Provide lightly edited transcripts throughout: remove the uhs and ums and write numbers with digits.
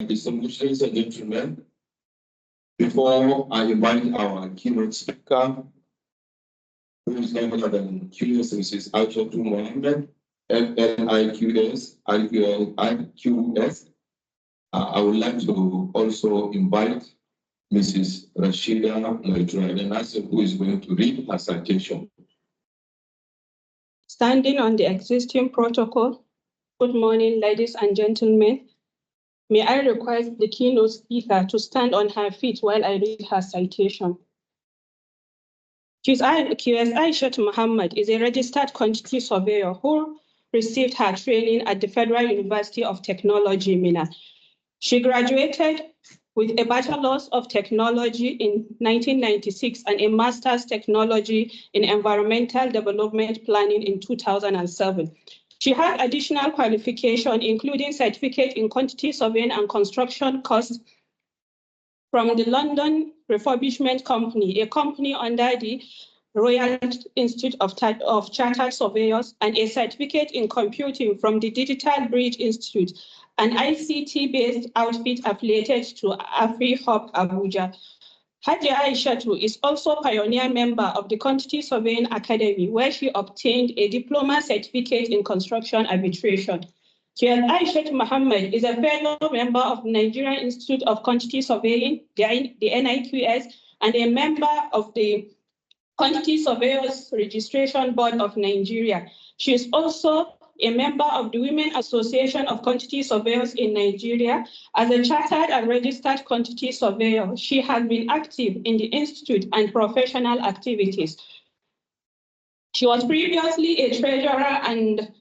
distinguished ladies and gentlemen, before I invite our keynote speaker, who is none other than QS Aishatu Mohammed FNIQS, I would like to also invite Mrs. Rashida Mohammed, who is going to read her citation. Standing on the existing protocol, good morning, ladies and gentlemen. May I request the keynote speaker to stand on her feet while I read her citation. QS Aishatu Mohammed is a registered quantity surveyor who received her training at the Federal University of Technology, Minna. She graduated with a Bachelor's of Technology in 1996 and a Master's Technology in Environmental Development Planning in 2007. She had additional qualification, including certificate in quantity surveying and construction costs from the London Refurbishment Company, a company under the Royal Institute of Chartered Surveyors, and a certificate in computing from the Digital Bridge Institute, an ICT-based outfit affiliated to AfriHub Abuja. Hajia Aishatu is also a pioneer member of the Quantity Surveying Academy, where she obtained a diploma certificate in construction arbitration. QS Aishatu Mohammed is a fellow member of the Nigerian Institute of Quantity Surveying, the NIQS, and a member of the Quantity Surveyors Registration Board of Nigeria. She is also a member of the Women Association of Quantity Surveyors in Nigeria. As a chartered and registered quantity surveyor, she has been active in the institute and professional activities. She was previously a treasurer and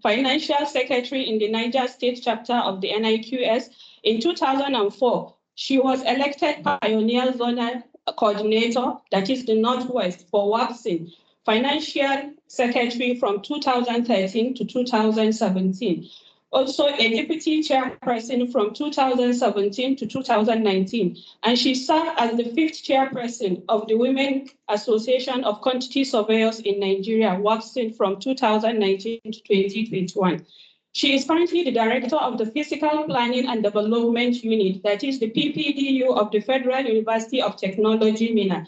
financial secretary in the Niger State chapter of the NIQS. In 2004, she was elected Pioneer Zonal Coordinator, that is the Northwest, for WAPSIN, Financial Secretary from 2013 to 2017. Also a Deputy Chairperson from 2017 to 2019. And she served as the 5th Chairperson of the Women Association of Quantity Surveyors in Nigeria, WAPSIN, from 2019 to 2021. She is currently the Director of the Physical Planning and Development Unit, that is the PPDU of the Federal University of Technology, Minna.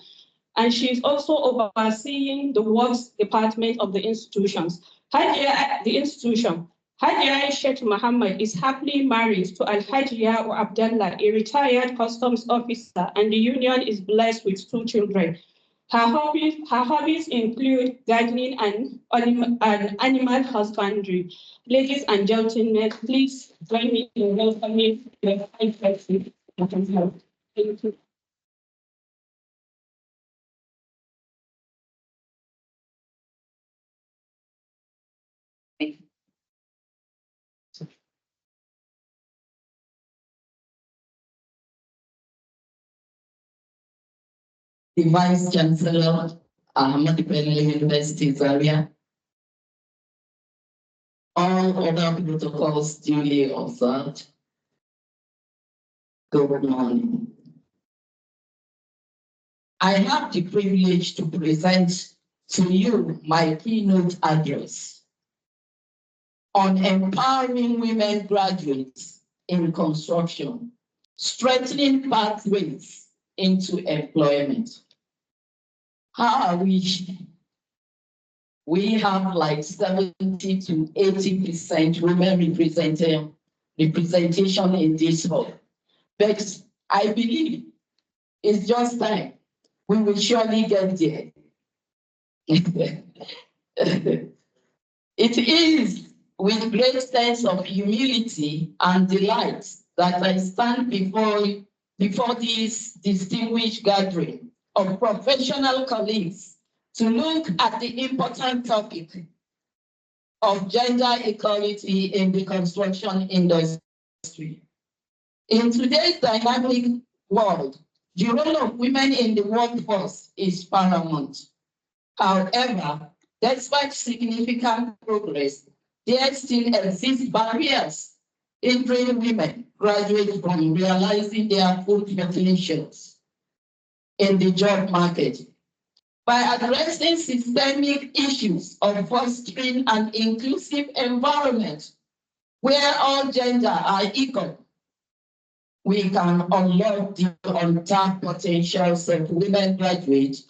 And she is also overseeing the Works Department of the institutions. Hajia Aishatu Mohammed is happily married to Al-Hajia Abdallah, a retired customs officer, and the union is blessed with 2 children. Her hobbies include gardening and animal husbandry. Ladies and gentlemen, please join me in welcoming the fine person. Thank you. The Vice Chancellor, Ahmadu Belo University, Zaria. All other protocols duly observed. Good morning. I have the privilege to present to you my keynote address on empowering women graduates in construction, strengthening pathways into employment. How I wish we have like 70 to 80% women representation in this hall. But I believe it's just time. We will surely get there. It is with great sense of humility and delight that I stand before this distinguished gathering of professional colleagues to look at the important topic of gender equality in the construction industry. In today's dynamic world, the role of women in the workforce is paramount. However, despite significant progress, there still exist barriers hindering women graduates from realizing their full potentials in the job market. By addressing systemic issues of fostering an inclusive environment where all gender are equal, we can unlock the untapped potentials of women graduates,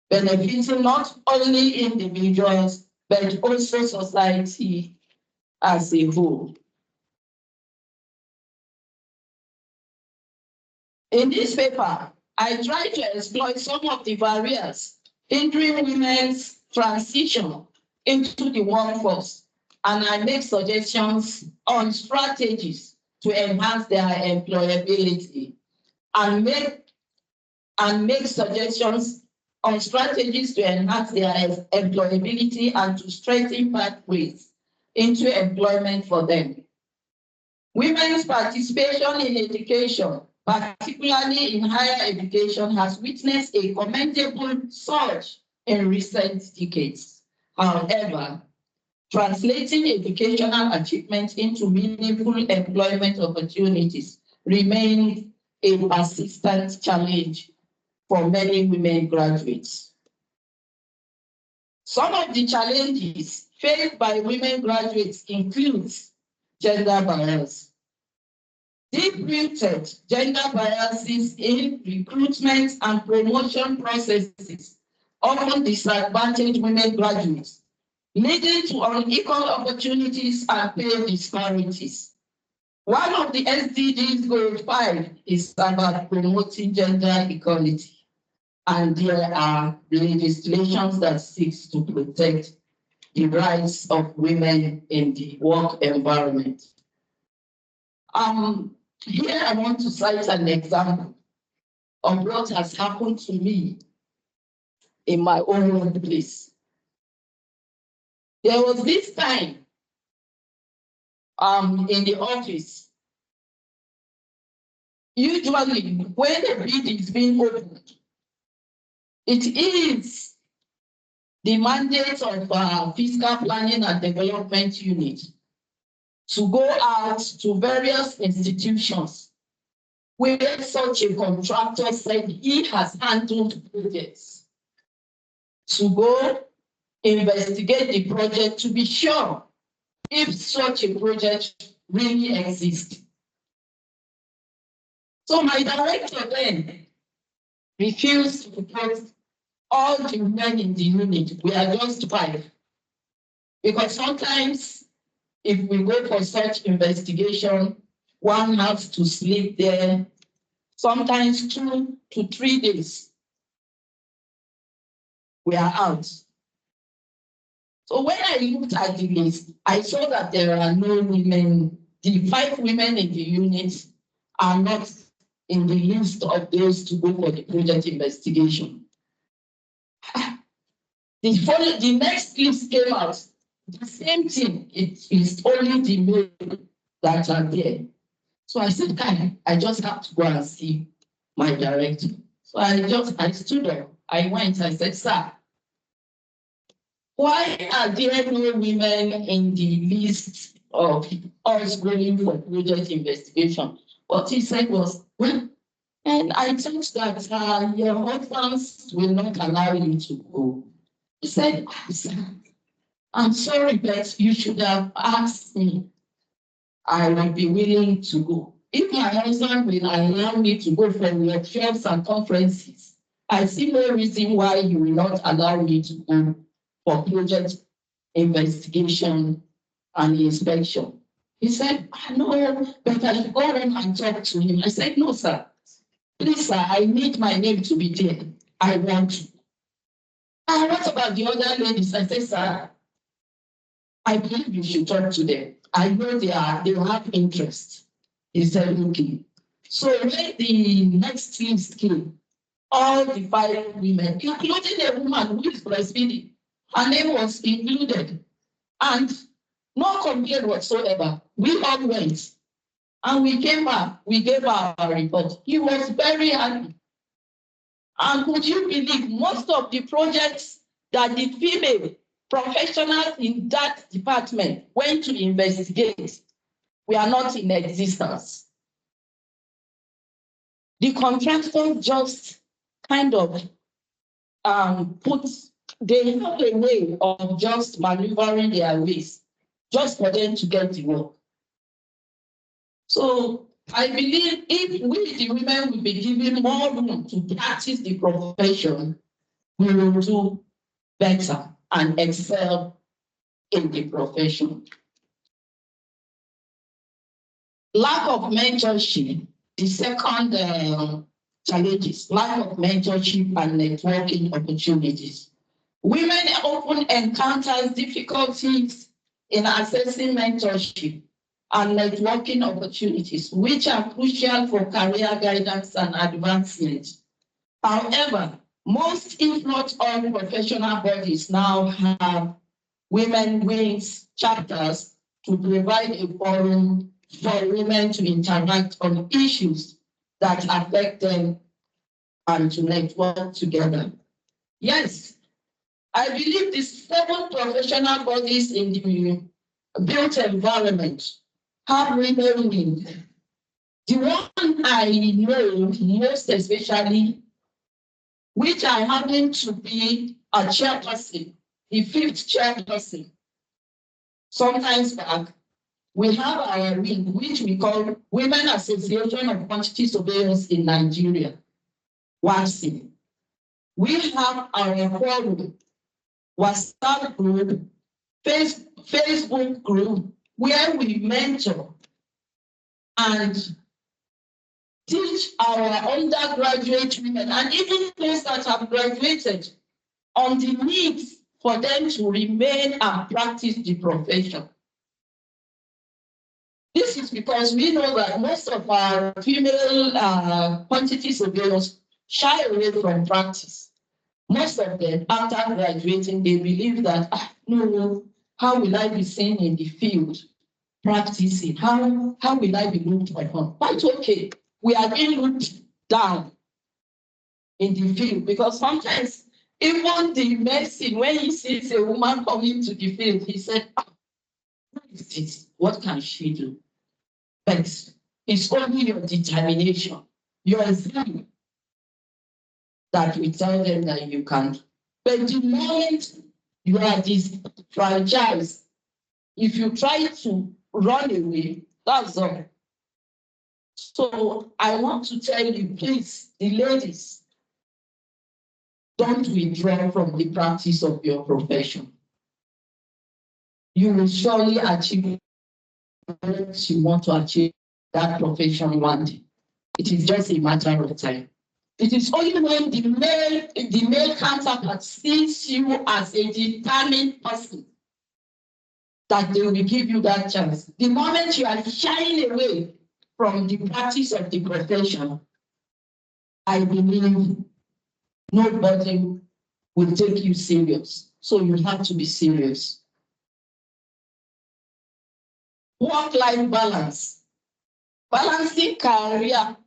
benefiting not only individuals, but also society as a whole. In this paper, I try to exploit some of the barriers hindering women's transition into the workforce, and I make suggestions on strategies to enhance their employability, and make suggestions on strategies to enhance their employability and to strengthen pathways into employment for them. Women's participation in education, particularly in higher education, has witnessed a commendable surge in recent decades. However, translating educational achievements into meaningful employment opportunities remains a persistent challenge for many women graduates. Some of the challenges faced by women graduates include gender bias. Deep-rooted gender biases in recruitment and promotion processes often disadvantage women graduates, leading to unequal opportunities and pay disparities. One of the SDGs Goal 5 is about promoting gender equality, and there are legislations that seek to protect the rights of women in the work environment. Here I want to cite an example of what has happened to me in my own workplace. There was this time in the office. Usually, when the bid is being opened, it is the mandate of Fiscal Planning and Development Unit to go out to various institutions where such a contractor said he has handled projects, to go investigate the project to be sure if such a project really exists. So my director then refused to put all the men in the unit. We are just 5. Because sometimes if we go for such investigation, one has to sleep there, sometimes 2 to 3 days. We are out. So when I looked at the list, I saw that there are no women. The 5 women in the unit are not in the list of those to go for the project investigation. The next list came out. The same thing. It is only the men that are there. So I said, I just have to go and see my director. So I stood up. I went. I said, sir, why are there no women in the list of us going for project investigation? What he said was, well, and I thought that your husbands will not allow you to go. He said, I'm sorry, but you should have asked me. I will be willing to go. If my husband will allow me to go for workshops and conferences, I see no reason why you will not allow me to go for project investigation and inspection. He said, no, but I should go home and talk to him. I said, no, sir. Please, sir, I need my name to be there. I want to. And what about the other ladies? I said, sir, I believe you should talk to them. I know they have interest. He said, okay. So when the next list came, all the 5 women, including a woman who is breastfeeding, her name was included. And no complaint whatsoever. We all went. And we came back. We gave our report. He was very happy. And would you believe most of the projects that the female professionals in that department went to investigate were not in existence? The contractors just kind of they have a way of just maneuvering their ways just for them to get the work. So I believe if we, the women, will be given more room to practice the profession, we will do better and excel in the profession. Lack of mentorship, the second challenge is lack of mentorship and networking opportunities. Women often encounter difficulties in accessing mentorship and networking opportunities, which are crucial for career guidance and advancement. However, most, if not all, professional bodies now have women wings chapters to provide a forum for women to interact on issues that affect them and to network together. Yes, I believe the 7 professional bodies in the built environment have women wings. The one I know most especially, which I happen to be a chairperson, the 5th chairperson. Sometimes back, we have our wing, which we call Women Association of Quantity Surveyors in Nigeria, WASI. We have our forum, WhatsApp group, Facebook group, where we mentor and teach our undergraduate women and even those that have graduated on the needs for them to remain and practice the profession. This is because we know that most of our female quantity surveyors shy away from practice. Most of them, after graduating, they believe that, no, how will I be seen in the field practicing? How will I be looked upon? Quite okay. We are being looked down in the field because sometimes even the medicine, when he sees a woman coming to the field, he said, what is this? What can she do? But it's only your determination, your zeal that we tell them that you can't. But the moment you are disfranchised, if you try to run away, that's all. So I want to tell you, please, the ladies, don't withdraw from the practice of your profession. You will surely achieve what you want to achieve that profession one day. It is just a matter of time. It is only when the male counterpart sees you as a determined person that they will give you that chance. The moment you are shying away from the practice of the profession, I believe nobody will take you serious. So you have to be serious. Work-life balance. Balancing career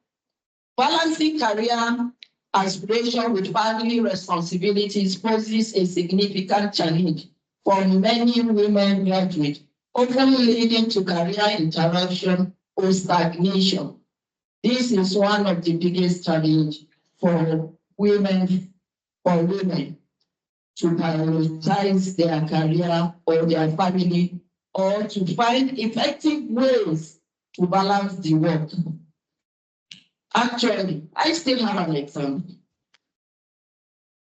aspiration with family responsibilities poses a significant challenge for many women graduates, often leading to career interruption or stagnation. This is one of the biggest challenges for women to prioritize their career or their family, or to find effective ways to balance the work. Actually, I still have an example.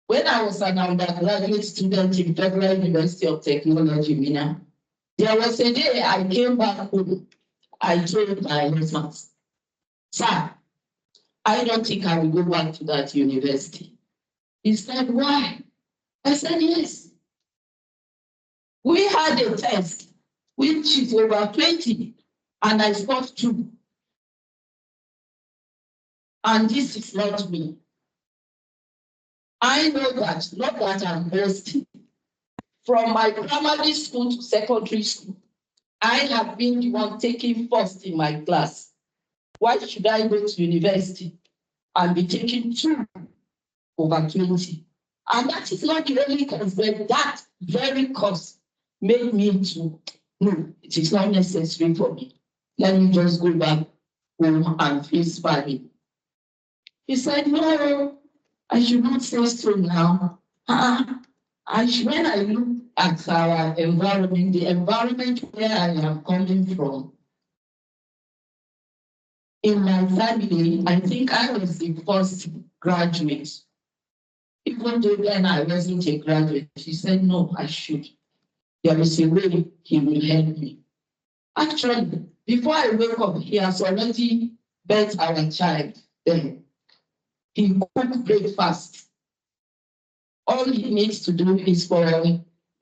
When I was an undergraduate student in Federal University of Technology, Minna, there was a day I came back home. I told my husband, sir, I don't think I will go back to that university. He said, why? I said, yes. We had a test, which is over 20, and I scored 2. And this is not me. I know that, not that I'm boasting. From my primary school to secondary school, I have been the one taking first in my class. Why should I go to university and be taking 2 over 20? And that is not the only cause, but that very cause made me to, no, it is not necessary for me. Let me just go back home and face family. He said, no, I should not say so now. When I look at our environment, the environment where I am coming from, in my family, I think I was the first graduate. Even though then I wasn't a graduate, she said, no, I should. There is a way he will help me. Actually, before I wake up, he has already birthed our child then. He cooked breakfast. All he needs to do is for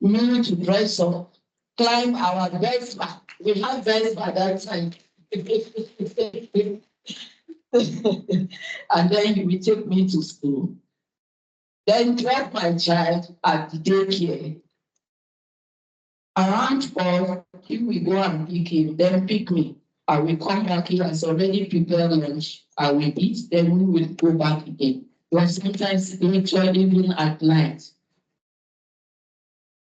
me to dress up, climb our Vespa. We have Vespa at that time. And then he will take me to school. Then drop my child at the daycare. Around 4, he will go and pick him, then pick me. I will come back, he has already prepared lunch. I will eat, then we will go back again. Because sometimes literally even at night.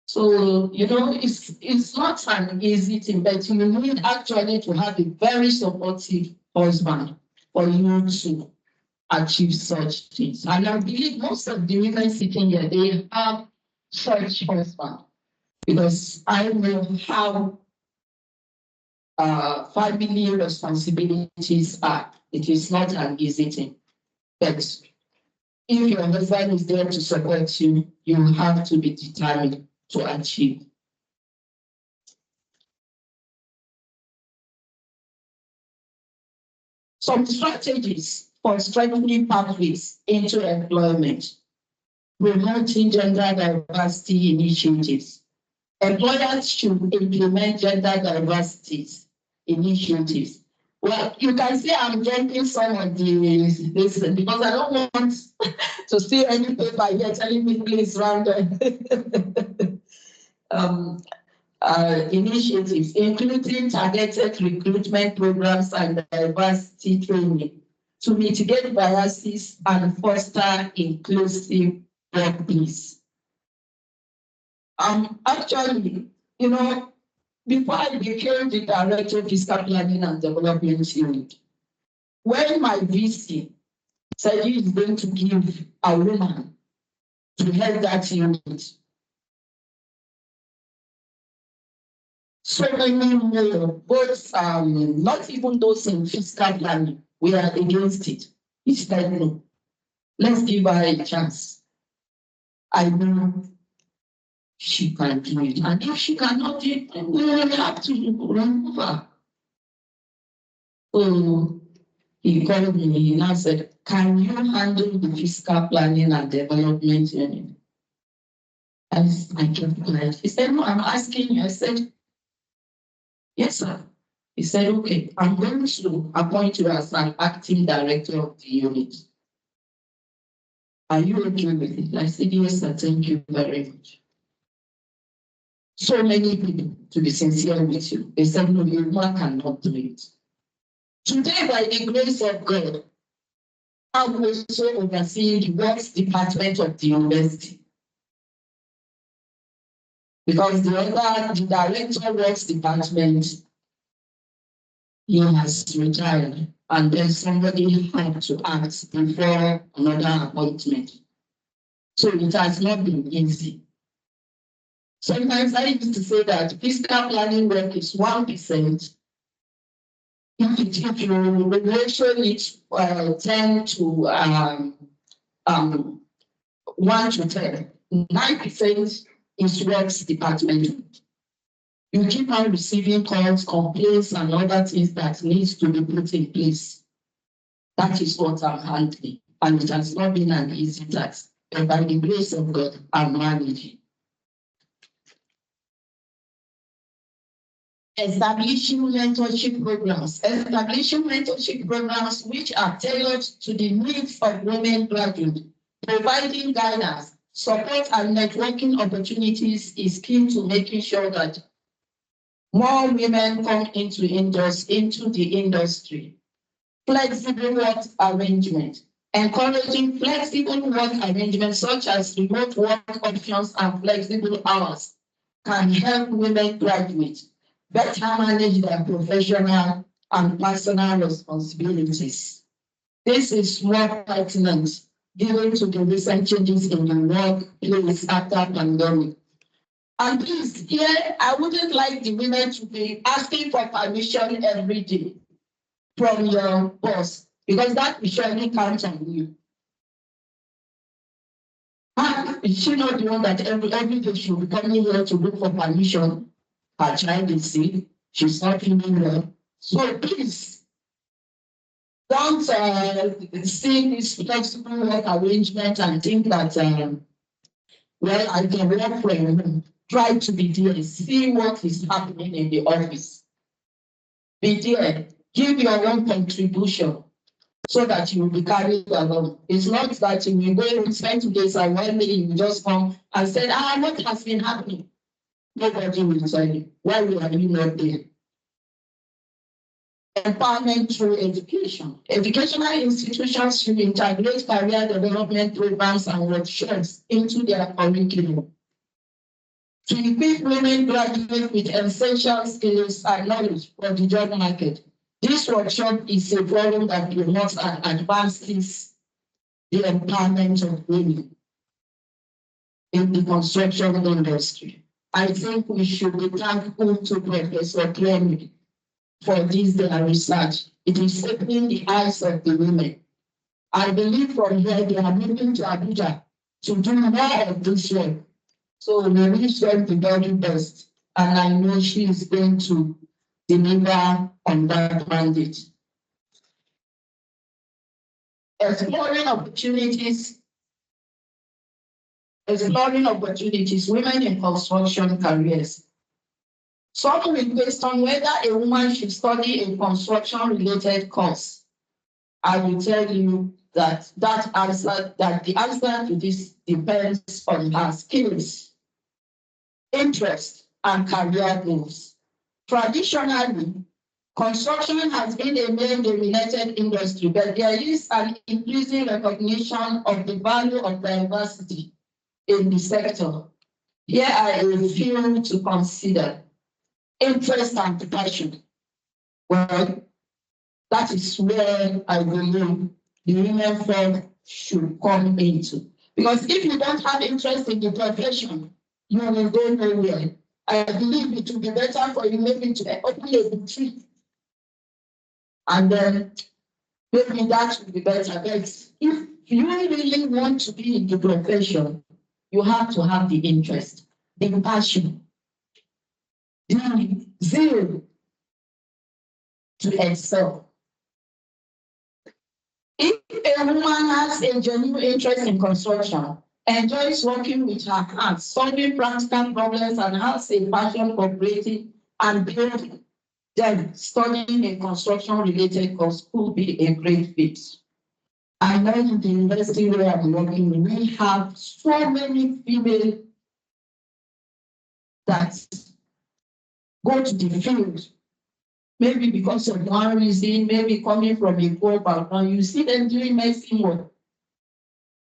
So, you know, it's not an easy thing, but you need actually to have a very supportive husband for you to achieve such things. And I believe most of the women sitting here, they have such husband. Because I know how family responsibilities are. It is not an easy thing. But if your husband is there to support you, you have to be determined to achieve. Some strategies for strengthening pathways into employment. Promoting gender diversity initiatives. Employers should implement gender diversity initiatives. Well, you can see I'm getting some of this because I don't want to see any paper here telling me please random. Initiatives, including targeted recruitment programs and diversity training to mitigate biases and foster inclusive workplace. Actually, you know, before I became the director of fiscal planning and development unit, when my VC said he is going to give a woman to head that unit, so many more, both not even those in fiscal planning, we are against it. It's like, no, let's give her a chance. I know she can do it. And if she cannot do it, then we will have to remove her. So he called me and I said, can you handle the fiscal planning and development unit? And I kept quiet. He said, no, I'm asking you. I said, yes, sir. He said, okay, I'm going to appoint you as an acting director of the unit. Are you okay with it? I said, yes, sir. Thank you very much. So many people, to be sincere with you, they said, no, your man cannot do it. Today, by the grace of God, I'm also overseeing the works department of the university. Because the director works department, he has retired, and then somebody had to act before another appointment. So it has not been easy. Sometimes I used to say that fiscal planning work is 1%. If you ratio it 10 to 1 to 10, 9% is works department. You keep on receiving calls, complaints, and other things that needs to be put in place. That is what I'm handling, and it has not been an easy task. But by the grace of God, I'm managing. Establishing mentorship programs. Establishing mentorship programs which are tailored to the needs of women graduates, providing guidance, support, and networking opportunities is key to making sure that more women come into the industry. Flexible work arrangement. Encouraging flexible work arrangements such as remote work options and flexible hours can help women graduates better manage their professional and personal responsibilities. This is more pertinent given to the recent changes in the workplace after pandemic. And please, here, I wouldn't like the women to be asking for permission every day. from your boss, because that will surely count on you. Is she not the one that every day she'll be coming here to look for permission? Her child is sick, she's not feeling well. So please, don't see this flexible work arrangement and think that, well, I can work from home. Try to be there, see what is happening in the office. Be there, give your own contribution so that you will be carried along. It's not that you will go and spend 2 days and 1 day you just come and say, what has been happening? Nobody will tell you. Why are you not there? Empowerment through education. Educational institutions should integrate career development programs and workshops into their curriculum to equip women graduates with essential skills and knowledge for the job market. This workshop is a forum that promotes and advances the empowerment of women in the construction industry. I think we should be thankful to Professor Clement for this their research. It is opening the eyes of the women. I believe from here they are moving to Abuja to do more of this work. So we wish them the very best, and I know she is going to deliver on that mandate. Exploring opportunities, women in construction careers. Some will question whether a woman should study a construction-related course. I will tell you that the answer to this depends on her skills, interest, and career goals. Traditionally, construction has been a male-dominated industry, but there is an increasing recognition of the value of diversity in the sector. Here are a few to consider. Interest and passion. Well, that is where I believe the women folk should come into. Because if you don't have interest in the profession, you will go nowhere. I believe it will be better for you maybe to open a boutique. And then maybe that will be better. But if you really want to be in the profession, you have to have the interest, the passion, the zeal to excel. If a woman has a genuine interest in construction, enjoys working with her hands, solving practical problems, and has a passion for creating and building, then studying a construction-related course could be a great fit. I know in the university where I'm working, we have so many female that go to the field, maybe because of one reason, maybe coming from a poor background. You see them doing medicine work.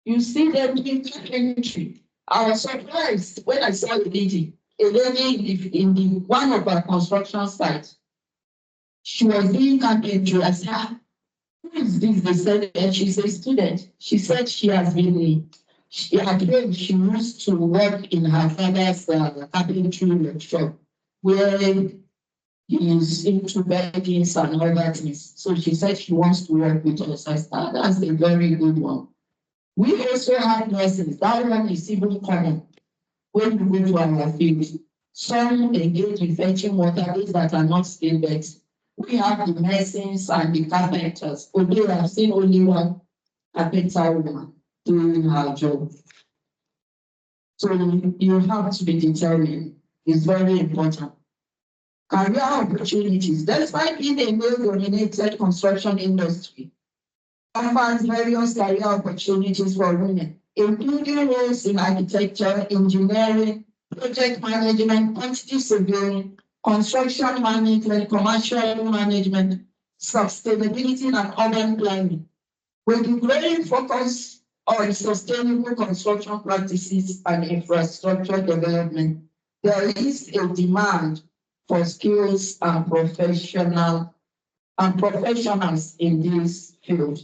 You see them doing carpentry. I was surprised when I saw a lady in the one of our construction sites. She was doing carpentry. I said, who is this? They said, and she's a student. She said she has been, she used to work in her father's carpentry workshop, where he is into beddings and other things. So she said she wants to work with us. I said, that's a very good one. We also have nurses. That one is even common when you go to our field. Some engage in fetching water, those that are not skilled beds. We have the masons and the carpenters. Although I've seen only one carpenter woman doing her job. So you have to be determined. It's very important. Career opportunities. Despite being a male-dominated construction industry, offers various career opportunities for women, including roles in architecture, engineering, project management, quantity surveying, construction management, commercial management, sustainability, and urban planning. With the growing focus on sustainable construction practices and infrastructure development, there is a demand for skills and professionals in this field.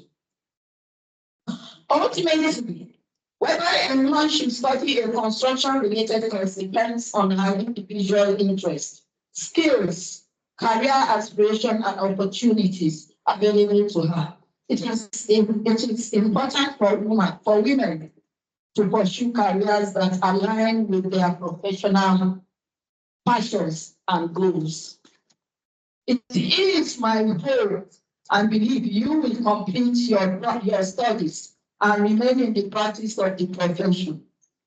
Ultimately, whether a woman should study a construction-related course depends on her individual interest, skills, career aspiration, and opportunities. available to her. It is important for women to pursue careers that align with their professional passions and goals. It is my hope and believe you will complete your studies and remain in the practice of the profession.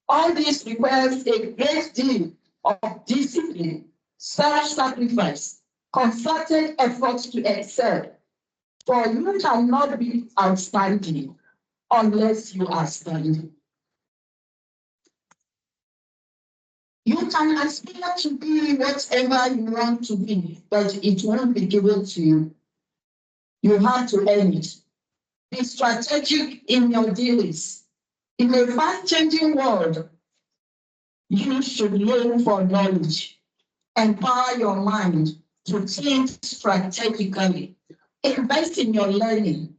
All this requires a great deal of discipline, self-sacrifice, concerted efforts to excel, for you cannot be outstanding unless you are standing. You can aspire to be whatever you want to be, but it won't be given to you. You have to earn it. Be strategic in your dealings. In a fast-changing world, you should look for knowledge. Empower your mind to think strategically. Invest in your learning.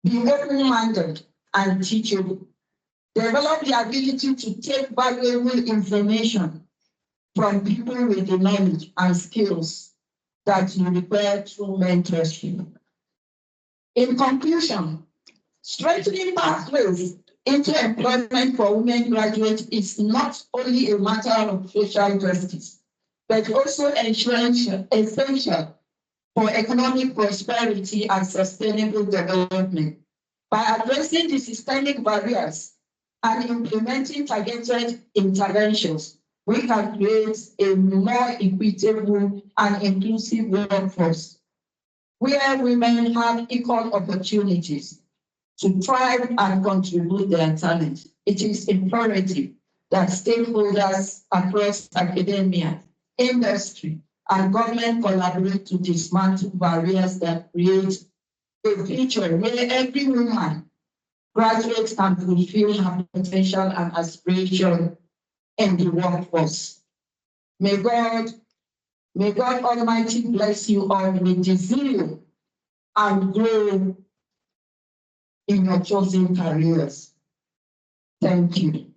Be open-minded and teachable. Develop the ability to take valuable information from people with the knowledge and skills that you require through mentorship. In conclusion, strengthening pathways into employment for women graduates is not only a matter of social justice, but also essential for economic prosperity and sustainable development. By addressing the systemic barriers and implementing targeted interventions, we can create a more equitable and inclusive workforce where women have equal opportunities to thrive and contribute their talent. It is imperative that stakeholders across academia, industry, and government collaborate to dismantle barriers that create a future where every woman graduates can fulfill her potential and aspiration in the workforce. May God Almighty bless you all with the zeal and grow in your chosen careers. Thank you.